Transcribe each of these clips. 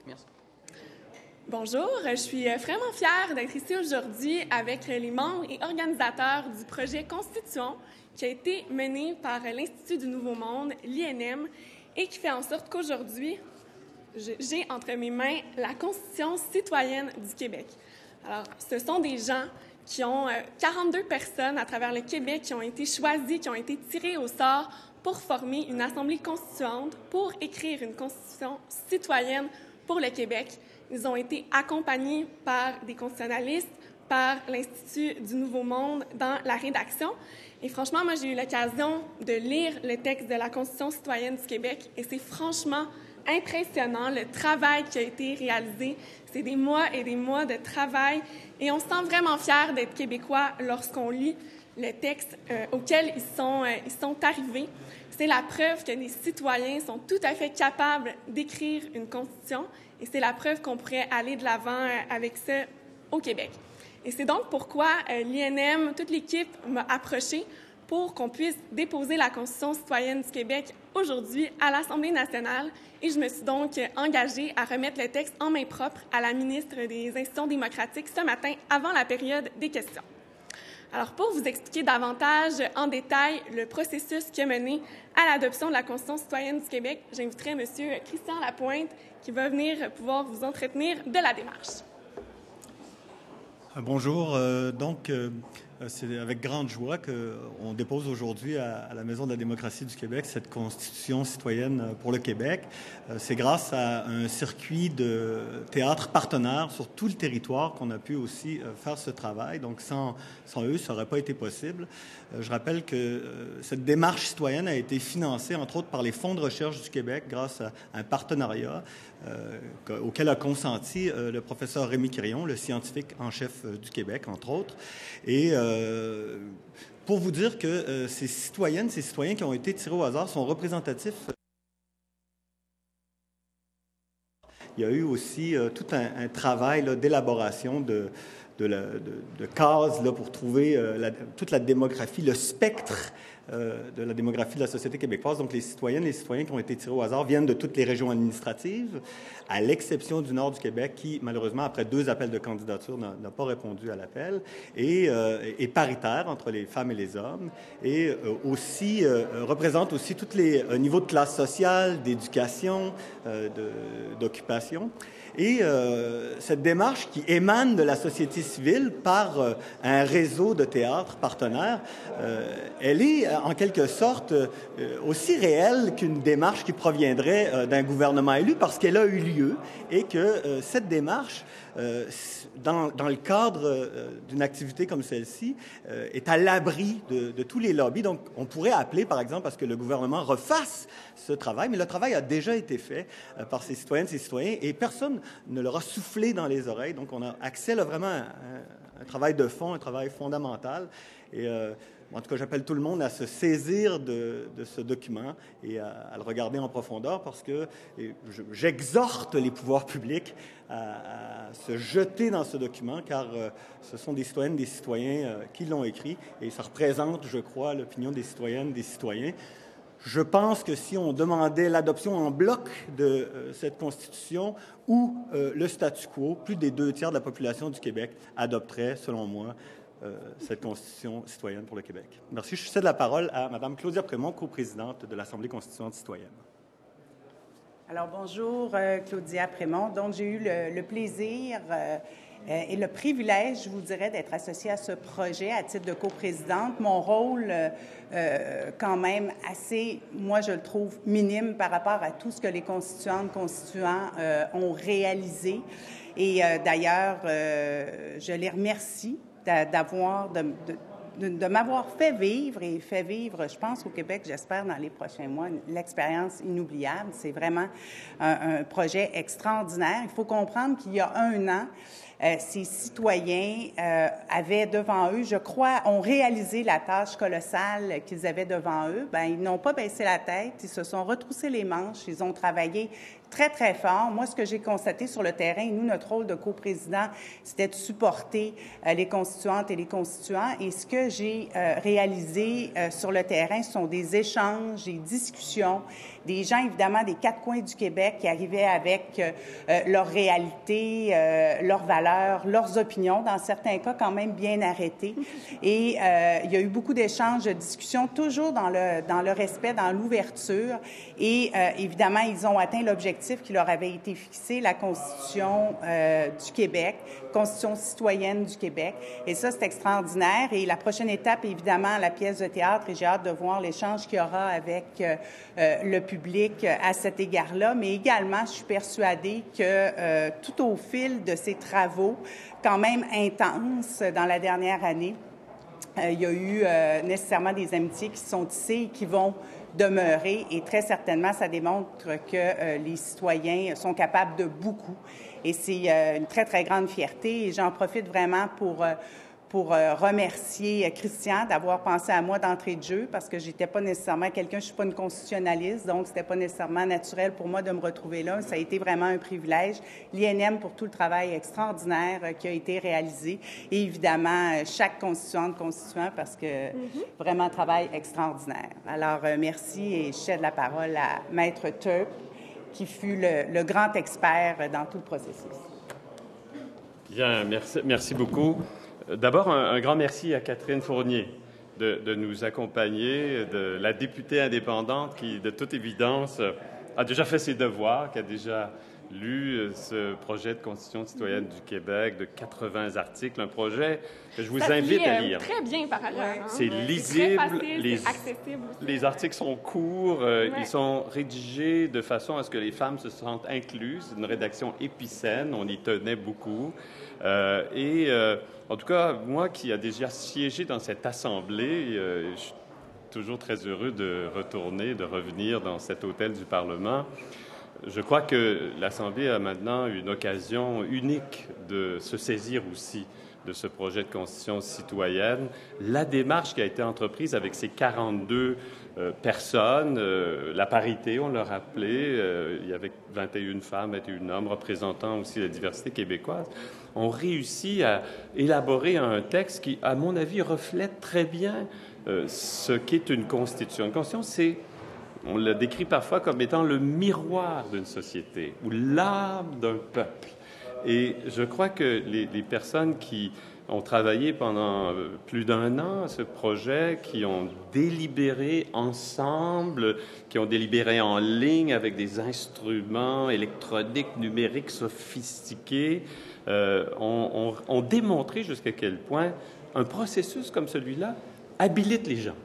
Merci. Bonjour, je suis vraiment fière d'être ici aujourd'hui avec les membres et organisateurs du projet Constitution qui a été mené par l'Institut du Nouveau Monde, l'INM, et qui fait en sorte qu'aujourd'hui, j'ai entre mes mains la Constitution citoyenne du Québec. Alors, ce sont des gens qui ont 42 personnes à travers le Québec qui ont été choisies, qui ont été tirées au sort pour former une assemblée constituante, pour écrire une Constitution citoyenne pour le Québec. Ils ont été accompagnés par des constitutionnalistes, par l'Institut du Nouveau Monde dans la rédaction. Et franchement, moi, j'ai eu l'occasion de lire le texte de la Constitution citoyenne du Québec et c'est franchement impressionnant le travail qui a été réalisé. C'est des mois et des mois de travail et on se sent vraiment fiers d'être Québécois lorsqu'on lit le texte auquel ils sont arrivés. C'est la preuve que les citoyens sont tout à fait capables d'écrire une Constitution et c'est la preuve qu'on pourrait aller de l'avant avec ça au Québec. Et c'est donc pourquoi l'INM, toute l'équipe m'a approchée pour qu'on puisse déposer la Constitution citoyenne du Québec aujourd'hui à l'Assemblée nationale. Et je me suis donc engagée à remettre le texte en main propre à la ministre des Institutions démocratiques ce matin avant la période des questions. Alors, pour vous expliquer davantage en détail le processus qui a mené à l'adoption de la Constitution citoyenne du Québec, j'inviterai M. Christian Lapointe qui va venir pouvoir vous entretenir de la démarche. Bonjour. C'est avec grande joie qu'on dépose aujourd'hui à la Maison de la démocratie du Québec cette Constitution citoyenne pour le Québec. C'est grâce à un circuit de théâtre partenaire sur tout le territoire qu'on a pu aussi faire ce travail. Donc, sans eux, ça n'aurait pas été possible. Je rappelle que cette démarche citoyenne a été financée, entre autres, par les fonds de recherche du Québec grâce à un partenariat auquel a consenti le professeur Rémi Quirion, le scientifique en chef du Québec, entre autres. Et pour vous dire que ces citoyennes, ces citoyens qui ont été tirés au hasard sont représentatifs. Il y a eu aussi tout un travail d'élaboration de cases pour trouver toute la démographie, le spectre de la démographie de la société québécoise. Donc, les citoyennes et les citoyens qui ont été tirés au hasard viennent de toutes les régions administratives, à l'exception du nord du Québec, qui, malheureusement, après 2 appels de candidature, n'a pas répondu à l'appel, et paritaire entre les femmes et les hommes, et aussi représente aussi tous les niveaux de classe sociale, d'éducation, d'occupation. Et cette démarche qui émane de la société civile par un réseau de théâtre partenaires, elle est en quelque sorte aussi réelle qu'une démarche qui proviendrait d'un gouvernement élu parce qu'elle a eu lieu et que cette démarche, dans le cadre d'une activité comme celle-ci, est à l'abri de tous les lobbies. Donc, on pourrait appeler, par exemple, à ce que le gouvernement refasse ce travail, mais le travail a déjà été fait par ces citoyennes, ces citoyens, et personne ne leur a soufflé dans les oreilles. Donc, on a accès là, vraiment à un travail de fond, un travail fondamental. Et en tout cas, j'appelle tout le monde à se saisir de ce document et à le regarder en profondeur parce que j'exhorte les pouvoirs publics à se jeter dans ce document car ce sont des citoyennes, des citoyens qui l'ont écrit et ça représente, je crois, l'opinion des citoyennes, des citoyens. Je pense que si on demandait l'adoption en bloc de cette Constitution ou le statu quo, plus des 2 tiers de la population du Québec adopterait, selon moi, cette Constitution citoyenne pour le Québec. Merci. Je cède la parole à Mme Claudia Prémont, coprésidente de l'Assemblée constituante citoyenne. Alors, bonjour, Claudia Prémont. Donc, j'ai eu le plaisir et le privilège, je vous dirais, d'être associée à ce projet à titre de coprésidente. Mon rôle, quand même, assez, moi, je le trouve minime par rapport à tout ce que les constituantes, constituants ont réalisé. Et d'ailleurs, je les remercie de m'avoir fait vivre, je pense, au Québec, j'espère, dans les prochains mois, l'expérience inoubliable. C'est vraiment un projet extraordinaire. Il faut comprendre qu'il y a 1 an, ces citoyens avaient devant eux, je crois, ont réalisé la tâche colossale qu'ils avaient devant eux. Bien, ils n'ont pas baissé la tête, ils se sont retroussés les manches, ils ont travaillé très, très fort. Moi, ce que j'ai constaté sur le terrain, et nous, notre rôle de coprésident, c'était de supporter les constituantes et les constituants. Et ce que j'ai réalisé sur le terrain, ce sont des échanges, des discussions, des gens, évidemment, des quatre coins du Québec qui arrivaient avec leurs réalités, leurs valeurs, leurs opinions, dans certains cas quand même bien arrêtées. Et il y a eu beaucoup d'échanges, de discussions, toujours dans le respect, dans l'ouverture. Et évidemment, ils ont atteint l'objectif qui leur avait été fixé, la Constitution du Québec, Constitution citoyenne du Québec. Et ça, c'est extraordinaire. Et la prochaine étape, évidemment, la pièce de théâtre, et j'ai hâte de voir l'échange qu'il y aura avec le public à cet égard-là. Mais également, je suis persuadée que tout au fil de ces travaux, quand même intenses dans la dernière année, il y a eu nécessairement des amitiés qui sont tissées et qui vont demeurer. Et très certainement, ça démontre que les citoyens sont capables de beaucoup. Et c'est une très, très grande fierté. Et j'en profite vraiment pour remercier Christian d'avoir pensé à moi d'entrée de jeu, parce que j'étais pas nécessairement quelqu'un, je suis pas une constitutionnaliste, donc c'était pas nécessairement naturel pour moi de me retrouver là. Ça a été vraiment un privilège. L'INM pour tout le travail extraordinaire qui a été réalisé, et évidemment chaque constituante, constituant, parce que vraiment travail extraordinaire. Alors merci, et je cède la parole à Maître Turp, qui fut le grand expert dans tout le processus. Bien, merci beaucoup. D'abord, un grand merci à Catherine Fournier de nous accompagner, de la députée indépendante qui, de toute évidence, a déjà fait ses devoirs, qui a déjà lu ce projet de Constitution citoyenne du Québec de 80 articles, un projet que je vous invite à lire. Très bien par ailleurs. Hein? C'est lisible, très facile, c'est accessible aussi. Les articles sont courts, ils sont rédigés de façon à ce que les femmes se sentent incluses. C'est une rédaction épicène, on y tenait beaucoup. En tout cas, moi qui ai déjà siégé dans cette assemblée, je suis toujours très heureux de revenir dans cet hôtel du Parlement. Je crois que l'Assemblée a maintenant une occasion unique de se saisir aussi de ce projet de constitution citoyenne. La démarche qui a été entreprise avec ces 42 personnes, la parité, on l'a rappelé, il y avait 21 femmes, 21 hommes représentant aussi la diversité québécoise, ont réussi à élaborer un texte qui, à mon avis, reflète très bien ce qu'est une constitution. Une constitution, c'est, on le décrit parfois comme étant le miroir d'une société ou l'âme d'un peuple. Et je crois que les personnes qui ont travaillé pendant plus d'1 an à ce projet, qui ont délibéré ensemble, qui ont délibéré en ligne avec des instruments électroniques, numériques sophistiqués, ont démontré jusqu'à quel point un processus comme celui-là habilite les gens,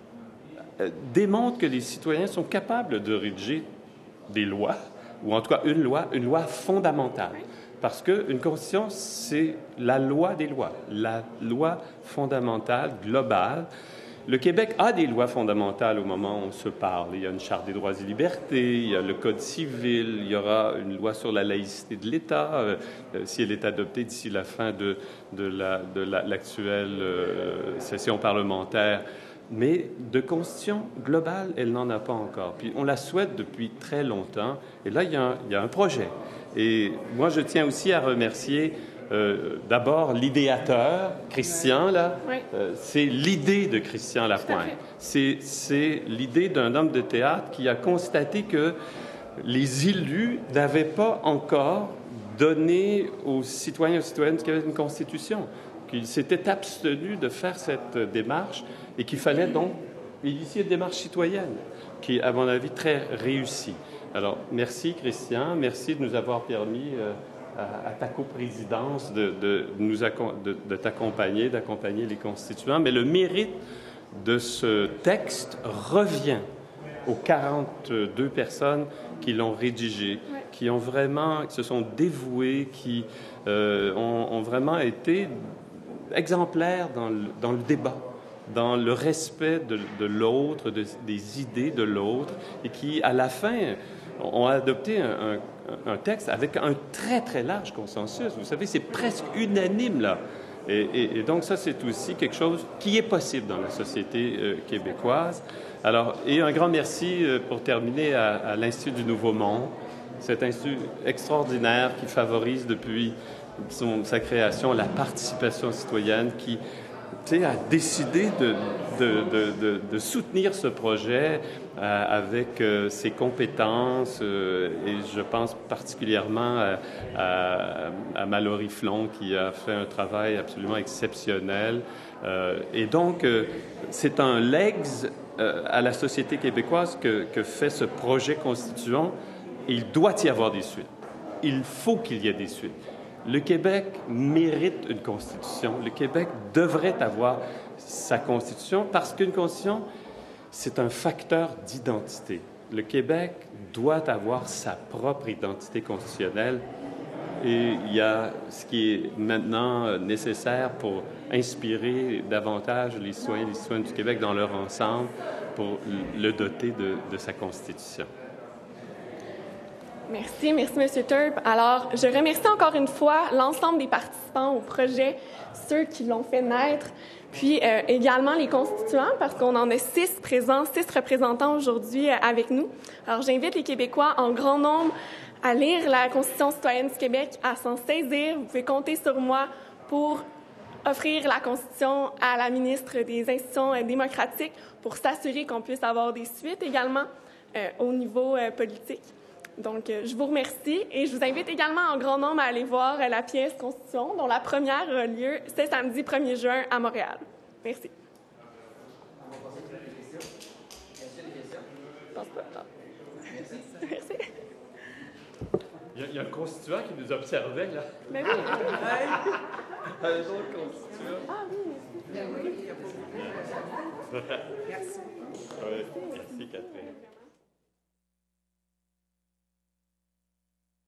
démontre que les citoyens sont capables de rédiger des lois, ou en tout cas une loi fondamentale. Parce qu'une constitution, c'est la loi des lois, la loi fondamentale, globale. Le Québec a des lois fondamentales au moment où on se parle. Il y a une Charte des droits et libertés, il y a le Code civil, il y aura une loi sur la laïcité de l'État, si elle est adoptée d'ici la fin de l'actuelle session parlementaire. Mais de constitution globale, elle n'en a pas encore. Puis on la souhaite depuis très longtemps. Et là, il y a un projet. Et moi, je tiens aussi à remercier d'abord l'idéateur, Christian, là. Oui. C'est l'idée de Christian Lapointe. C'est l'idée d'un homme de théâtre qui a constaté que les élus n'avaient pas encore donné aux citoyens et aux citoyennes du Québec une constitution, qu'ils s'étaient abstenus de faire cette démarche et qu'il fallait donc initier une démarche citoyenne qui est, à mon avis, très réussie. Alors, merci, Christian. Merci de nous avoir permis, à ta coprésidence, de t'accompagner, d'accompagner les constituants. Mais le mérite de ce texte revient aux 42 personnes qui l'ont rédigé, qui se sont dévouées, qui ont vraiment été exemplaires dans le débat, dans le respect de l'autre, des idées de l'autre, et qui, à la fin, ont adopté un texte avec un très, très large consensus. Vous savez, c'est presque unanime, là. Et donc, ça, c'est aussi quelque chose qui est possible dans la société québécoise. Alors, et un grand merci, pour terminer, à l'Institut du Nouveau Monde, cet institut extraordinaire qui favorise depuis sa création la participation citoyenne, qui a décidé de soutenir ce projet avec ses compétences, et je pense particulièrement à Mallory Flon, qui a fait un travail absolument exceptionnel. Et donc, c'est un legs à la société québécoise que fait ce projet constituant. Il doit y avoir des suites. Il faut qu'il y ait des suites. Le Québec mérite une constitution. Le Québec devrait avoir sa constitution parce qu'une constitution, c'est un facteur d'identité. Le Québec doit avoir sa propre identité constitutionnelle. Et il y a ce qui est maintenant nécessaire pour inspirer davantage les citoyens et les citoyennes du Québec dans leur ensemble pour le doter de sa constitution. Merci, M. Turp. Alors, je remercie encore une fois l'ensemble des participants au projet, ceux qui l'ont fait naître, puis également les constituants, parce qu'on en a 6 présents, 6 représentants aujourd'hui avec nous. Alors, j'invite les Québécois en grand nombre à lire la Constitution citoyenne du Québec, à s'en saisir. Vous pouvez compter sur moi pour offrir la Constitution à la ministre des Institutions démocratiques pour s'assurer qu'on puisse avoir des suites également au niveau politique. Donc, je vous remercie et je vous invite également en grand nombre à aller voir la pièce Constitution, dont la première a lieu ce samedi 1er juin à Montréal. Merci. On va passer à des questions. Est-ce qu'il y a des questions? Je pense pas. Non. Merci. Il y a un constituant qui nous observait, là. Mais oui. Un autre constituant. Ah oui. Merci. Oui, merci, Catherine.